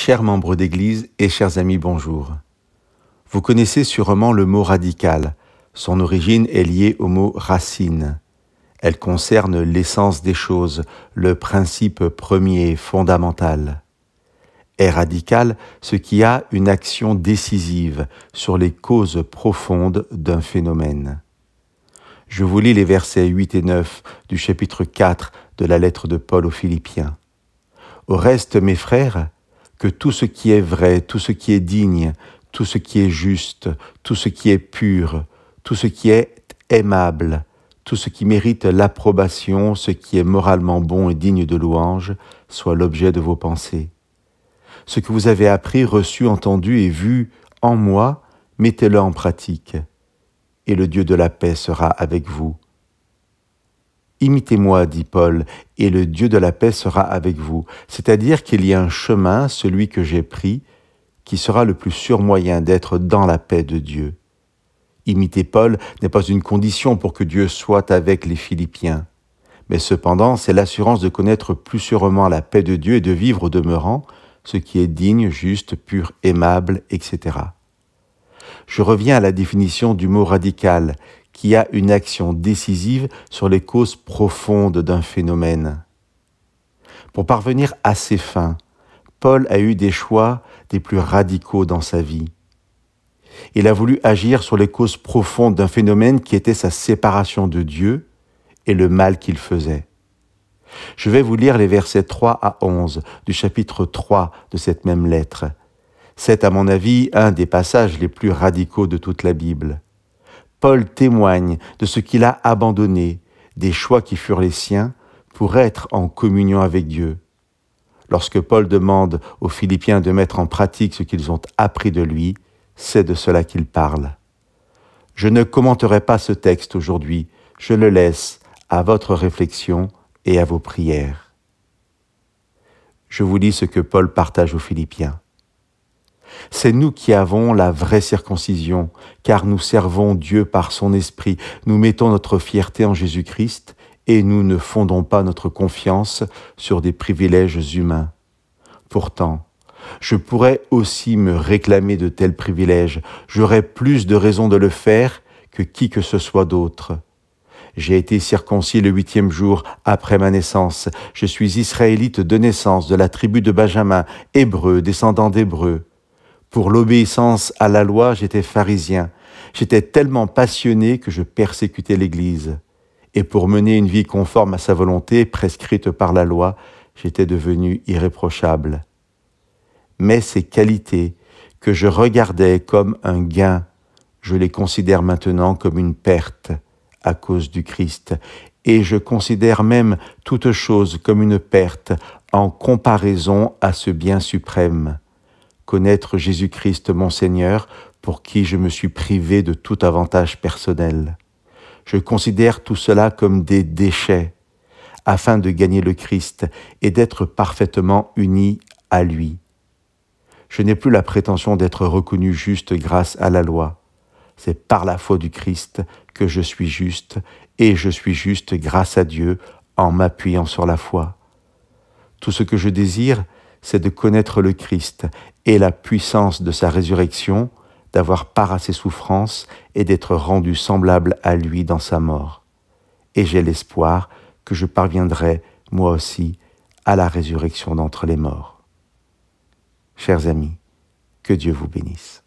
Chers membres d'Église et chers amis, bonjour. Vous connaissez sûrement le mot radical. Son origine est liée au mot racine. Elle concerne l'essence des choses, le principe premier, fondamental. Est radical ce qui a une action décisive sur les causes profondes d'un phénomène. Je vous lis les versets 8 et 9 du chapitre 4 de la lettre de Paul aux Philippiens. Au reste, mes frères, que tout ce qui est vrai, tout ce qui est digne, tout ce qui est juste, tout ce qui est pur, tout ce qui est aimable, tout ce qui mérite l'approbation, ce qui est moralement bon et digne de louange, soit l'objet de vos pensées. Ce que vous avez appris, reçu, entendu et vu en moi, mettez-le en pratique, et le Dieu de la paix sera avec vous. Imitez-moi, dit Paul, et le Dieu de la paix sera avec vous. C'est-à-dire qu'il y a un chemin, celui que j'ai pris, qui sera le plus sûr moyen d'être dans la paix de Dieu. Imiter Paul n'est pas une condition pour que Dieu soit avec les Philippiens, mais cependant c'est l'assurance de connaître plus sûrement la paix de Dieu et de vivre au demeurant ce qui est digne, juste, pur, aimable, etc. Je reviens à la définition du mot radical, qui a une action décisive sur les causes profondes d'un phénomène. Pour parvenir à ses fins, Paul a eu des choix des plus radicaux dans sa vie. Il a voulu agir sur les causes profondes d'un phénomène qui était sa séparation de Dieu et le mal qu'il faisait. Je vais vous lire les versets 3 à 11 du chapitre 3 de cette même lettre. C'est à mon avis un des passages les plus radicaux de toute la Bible. Paul témoigne de ce qu'il a abandonné, des choix qui furent les siens, pour être en communion avec Dieu. Lorsque Paul demande aux Philippiens de mettre en pratique ce qu'ils ont appris de lui, c'est de cela qu'il parle. Je ne commenterai pas ce texte aujourd'hui, je le laisse à votre réflexion et à vos prières. Je vous lis ce que Paul partage aux Philippiens. C'est nous qui avons la vraie circoncision, car nous servons Dieu par son esprit. Nous mettons notre fierté en Jésus-Christ et nous ne fondons pas notre confiance sur des privilèges humains. Pourtant, je pourrais aussi me réclamer de tels privilèges. J'aurais plus de raisons de le faire que qui que ce soit d'autre. J'ai été circoncis le 8e jour après ma naissance. Je suis israélite de naissance, de la tribu de Benjamin, hébreu, descendant d'Hébreux. Pour l'obéissance à la loi, j'étais pharisien. J'étais tellement passionné que je persécutais l'Église. Et pour mener une vie conforme à sa volonté, prescrite par la loi, j'étais devenu irréprochable. Mais ces qualités que je regardais comme un gain, je les considère maintenant comme une perte à cause du Christ. Et je considère même toute chose comme une perte en comparaison à ce bien suprême. Connaître Jésus-Christ mon Seigneur, pour qui je me suis privé de tout avantage personnel. Je considère tout cela comme des déchets, afin de gagner le Christ et d'être parfaitement uni à lui. Je n'ai plus la prétention d'être reconnu juste grâce à la loi. C'est par la foi du Christ que je suis juste, et je suis juste grâce à Dieu en m'appuyant sur la foi. Tout ce que je désire, c'est de connaître le Christ et la puissance de sa résurrection, d'avoir part à ses souffrances et d'être rendu semblable à lui dans sa mort. Et j'ai l'espoir que je parviendrai, moi aussi, à la résurrection d'entre les morts. Chers amis, que Dieu vous bénisse.